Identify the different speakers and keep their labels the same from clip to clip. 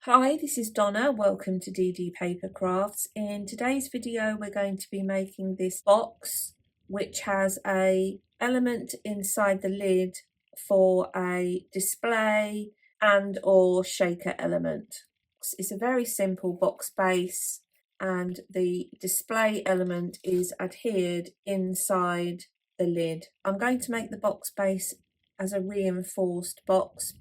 Speaker 1: Hi, this is Donna. Welcome to DD Paper Crafts. In today's video, we're going to be making this box, which has a element inside the lid for a display and or shaker element. It's a very simple box base, and the display element is adhered inside the lid. I'm going to make the box base as a reinforced box,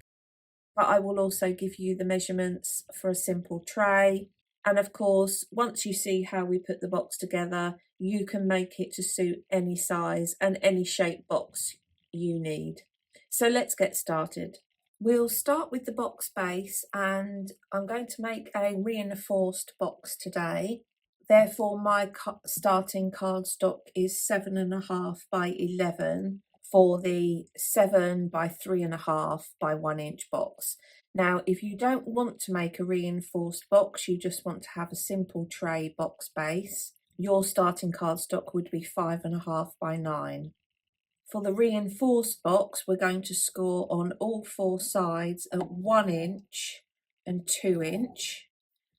Speaker 1: but I will also give you the measurements for a simple tray. And of course, once you see how we put the box together, you can make it to suit any size and any shape box you need. So let's get started. We'll start with the box base, and I'm going to make a reinforced box today. Therefore, my starting cardstock is 7.5 by 11 for the 7 by 3.5 by 1 inch box. Now, if you don't want to make a reinforced box, you just want to have a simple tray box base, your starting cardstock would be 5.5 by 9. For the reinforced box, we're going to score on all four sides at 1 inch and 2 inch.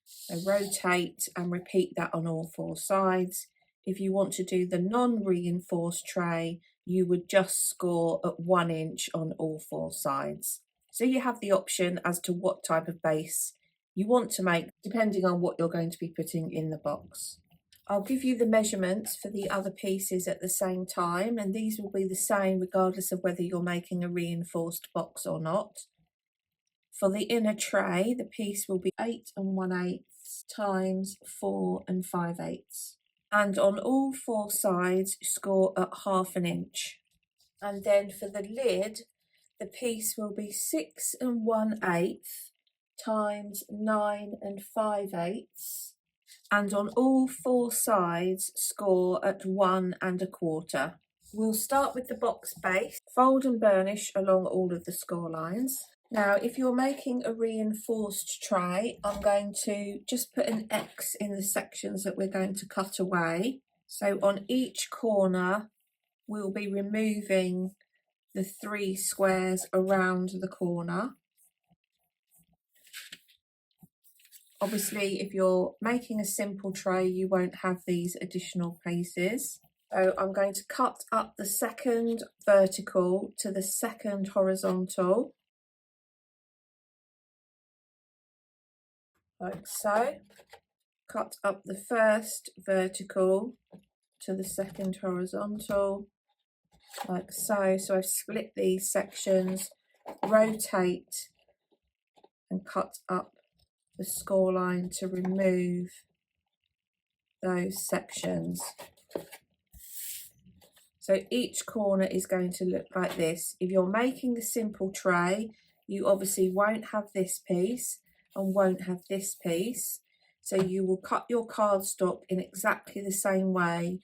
Speaker 1: So rotate and repeat that on all four sides. If you want to do the non-reinforced tray, you would just score at 1 inch on all four sides. So you have the option as to what type of base you want to make, depending on what you're going to be putting in the box. I'll give you the measurements for the other pieces at the same time, and these will be the same regardless of whether you're making a reinforced box or not. For the inner tray, the piece will be 8 1/8 times 4 5/8. And on all four sides, score at 1/2 inch. And then for the lid, the piece will be 6 1/8 times 9 5/8. And on all four sides, score at 1 1/4. We'll start with the box base, fold and burnish along all of the score lines. Now, if you're making a reinforced tray, I'm going to just put an X in the sections that we're going to cut away. So on each corner, we'll be removing the 3 squares around the corner. Obviously, if you're making a simple tray, you won't have these additional pieces. So I'm going to cut up the second vertical to the second horizontal, like so. Cut up the first vertical to the second horizontal, like so. So I've split these sections, rotate and cut up the score line to remove those sections. So each corner is going to look like this. If you're making the simple tray, you obviously won't have this piece and won't have this piece. So you will cut your cardstock in exactly the same way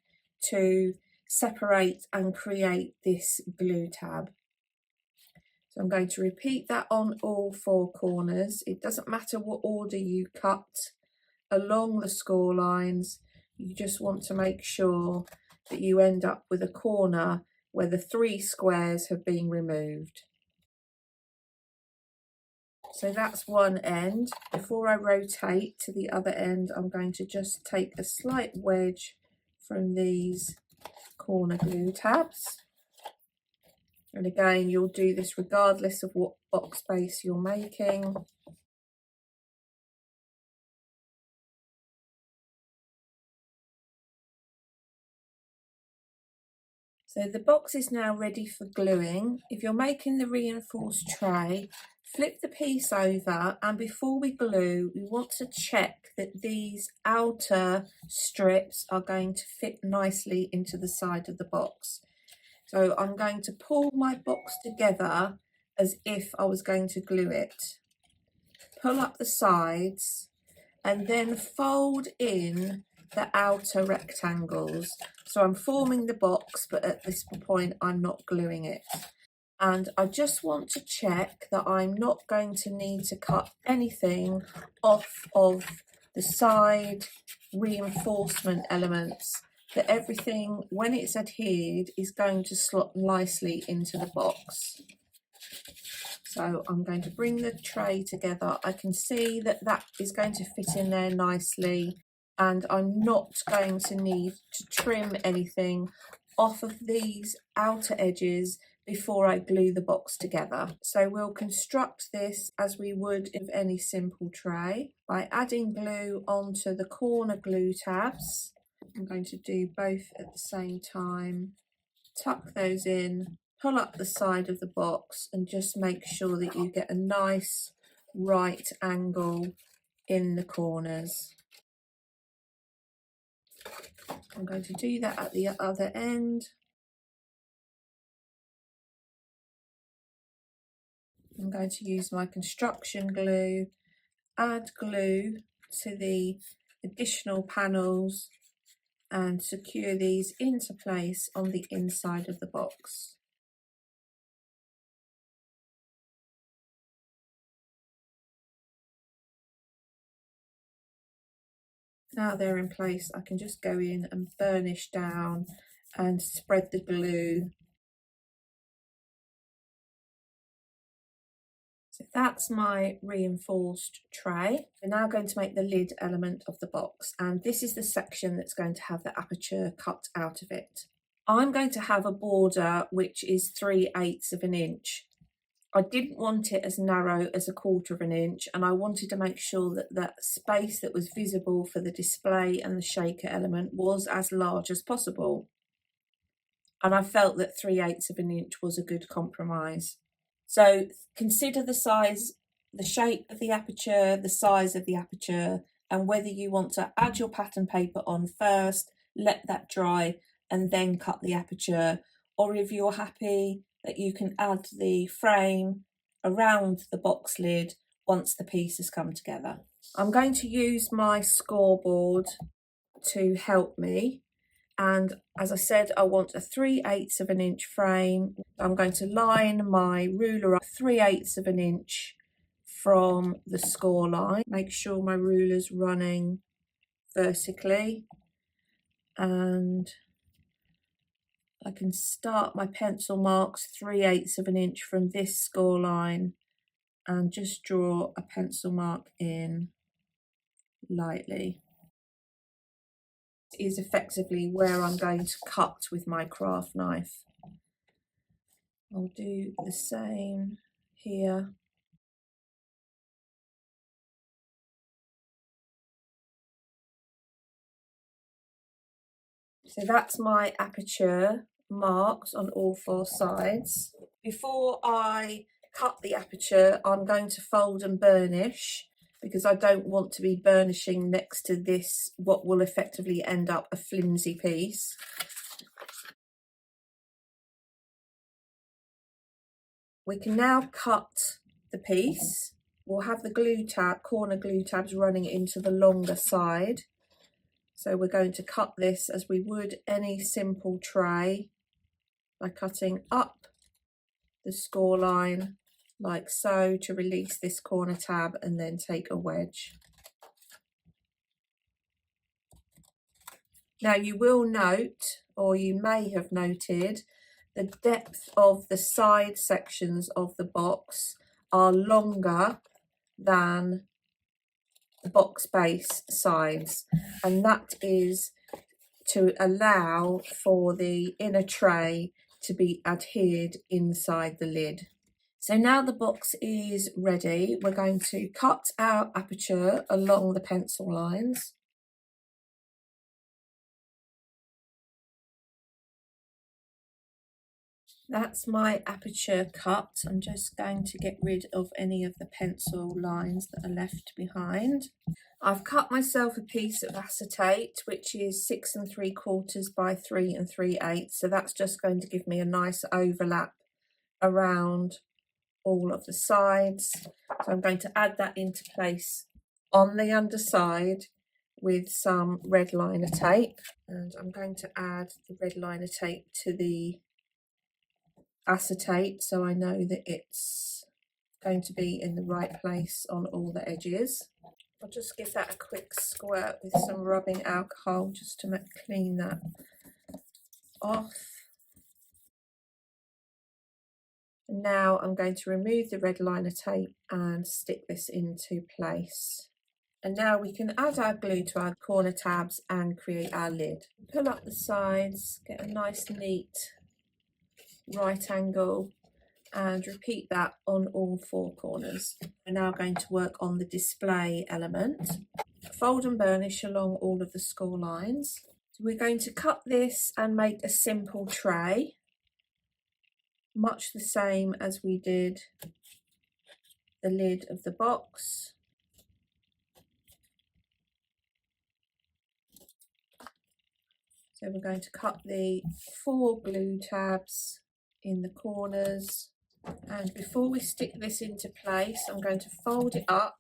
Speaker 1: to separate and create this glue tab. So I'm going to repeat that on all four corners. It doesn't matter what order you cut along the score lines. You just want to make sure that you end up with a corner where the 3 squares have been removed. So that's one end. Before I rotate to the other end, I'm going to just take a slight wedge from these corner glue tabs. And again, you'll do this regardless of what box base you're making. So the box is now ready for gluing. If you're making the reinforced tray, flip the piece over, and before we glue, we want to check that these outer strips are going to fit nicely into the side of the box. So I'm going to pull my box together as if I was going to glue it. Pull up the sides and then fold in the outer rectangles. So I'm forming the box, but at this point I'm not gluing it. And I just want to check that I'm not going to need to cut anything off of the side reinforcement elements, that everything, when it's adhered, is going to slot nicely into the box. So I'm going to bring the tray together. I can see that that is going to fit in there nicely, and I'm not going to need to trim anything off of these outer edges before I glue the box together. So we'll construct this as we would in any simple tray by adding glue onto the corner glue tabs. I'm going to do both at the same time. Tuck those in, pull up the side of the box and just make sure that you get a nice right angle in the corners. I'm going to do that at the other end. I'm going to use my construction glue, add glue to the additional panels and secure these into place on the inside of the box. Now they're in place, I can just go in and burnish down and spread the glue. So that's my reinforced tray. We're now going to make the lid element of the box, and this is the section that's going to have the aperture cut out of it. I'm going to have a border which is 3/8 of an inch. I didn't want it as narrow as 1/4 of an inch, and I wanted to make sure that that space that was visible for the display and the shaker element was as large as possible. And I felt that 3/8 of an inch was a good compromise. So consider the size, the shape of the aperture, the size of the aperture, and whether you want to add your pattern paper on first, let that dry, and then cut the aperture, or if you're happy that you can add the frame around the box lid once the piece has come together. I'm going to use my scoreboard to help me. And as I said, I want a 3/8 of an inch frame. I'm going to line my ruler up 3/8 of an inch from the score line. Make sure my ruler's running vertically. And I can start my pencil marks 3/8 of an inch from this score line and just draw a pencil mark in lightly. Is effectively where I'm going to cut with my craft knife. I'll do the same here. So that's my aperture marked on all 4 sides. Before I cut the aperture, I'm going to fold and burnish, because I don't want to be burnishing next to this, what will effectively end up a flimsy piece. We can now cut the piece. We'll have the glue tab, corner glue tabs running into the longer side. So we're going to cut this as we would any simple tray by cutting up the score line like so to release this corner tab and then take a wedge. Now you will note, or you may have noted, the depth of the side sections of the box are longer than the box base sides, and that is to allow for the inner tray to be adhered inside the lid. So now the box is ready, we're going to cut our aperture along the pencil lines. That's my aperture cut. I'm just going to get rid of any of the pencil lines that are left behind. I've cut myself a piece of acetate, which is 6 3/4 by 3 3/8. So that's just going to give me a nice overlap around all of the sides. So I'm going to add that into place on the underside with some red liner tape. And I'm going to add the red liner tape to the acetate so I know that it's going to be in the right place on all the edges. I'll just give that a quick squirt with some rubbing alcohol just to clean that off. And now I'm going to remove the red liner tape and stick this into place. And now we can add our glue to our corner tabs and create our lid. Pull up the sides, get a nice neat right angle, and repeat that on all four corners. We're now going to work on the display element. Fold and burnish along all of the score lines. So we're going to cut this and make a simple tray, much the same as we did the lid of the box. So we're going to cut the 4 glue tabs in the corners, and before we stick this into place, I'm going to fold it up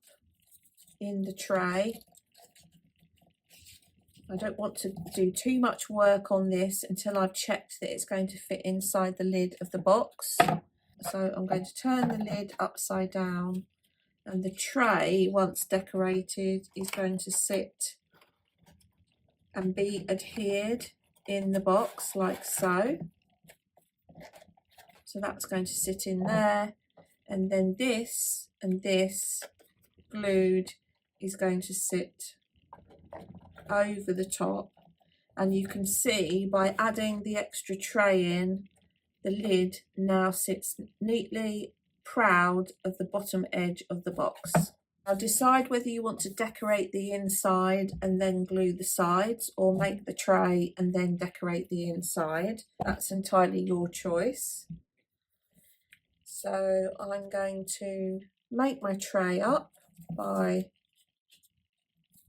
Speaker 1: in the tray. I don't want to do too much work on this until I've checked that it's going to fit inside the lid of the box. So I'm going to turn the lid upside down, and the tray, once decorated, is going to sit and be adhered in the box like so. So that's going to sit in there, and then this and this glued is going to sit over the top. And you can see by adding the extra tray in, the lid now sits neatly proud of the bottom edge of the box. Now decide whether you want to decorate the inside and then glue the sides, or make the tray and then decorate the inside. That's entirely your choice. So I'm going to make my tray up by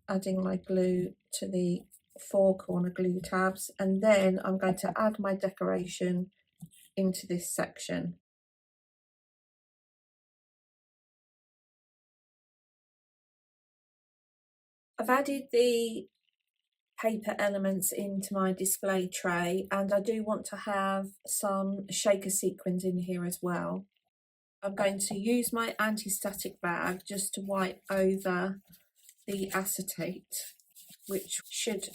Speaker 1: adding my glue to the 4 corner glue tabs, and then I'm going to add my decoration into this section. I've added the paper elements into my display tray, and I do want to have some shaker sequins in here as well. I'm going to use my anti-static bag just to wipe over the acetate, which should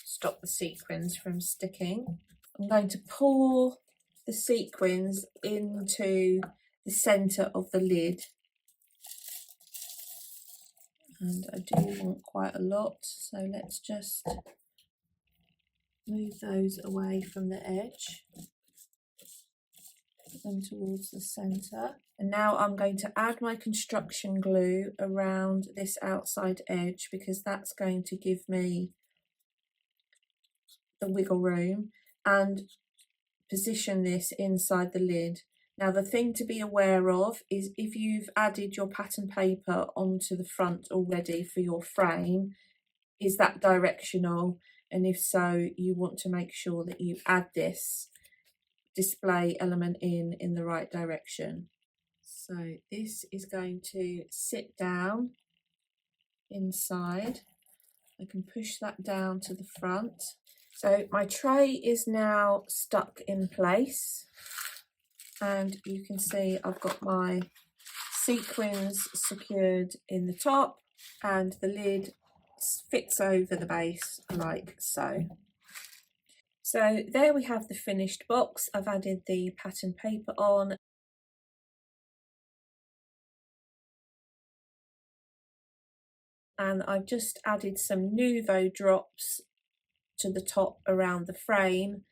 Speaker 1: stop the sequins from sticking. I'm going to pour the sequins into the centre of the lid, and I do want quite a lot, so let's just move those away from the edge, put them towards the centre. And now I'm going to add my construction glue around this outside edge, because that's going to give me the wiggle room, and position this inside the lid. Now the thing to be aware of is if you've added your pattern paper onto the front already for your frame, is that directional? And if so, you want to make sure that you add this display element in the right direction. So this is going to sit down inside. I can push that down to the front. So my tray is now stuck in place, and you can see I've got my sequins secured in the top, and the lid fits over the base like so. So there we have the finished box. I've added the pattern paper on, and I've just added some Nuvo drops to the top around the frame,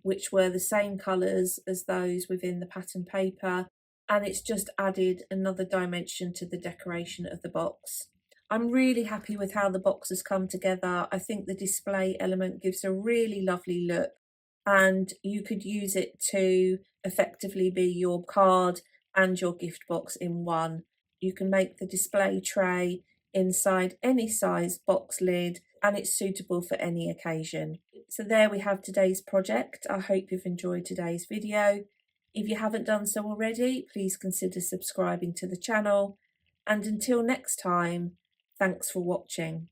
Speaker 1: which were the same colours as those within the pattern paper, and it's just added another dimension to the decoration of the box. I'm really happy with how the box has come together. I think the display element gives a really lovely look, and you could use it to effectively be your card and your gift box in one. You can make the display tray inside any size box lid, and it's suitable for any occasion. So there we have today's project. I hope you've enjoyed today's video. If you haven't done so already, please consider subscribing to the channel. And until next time, thanks for watching.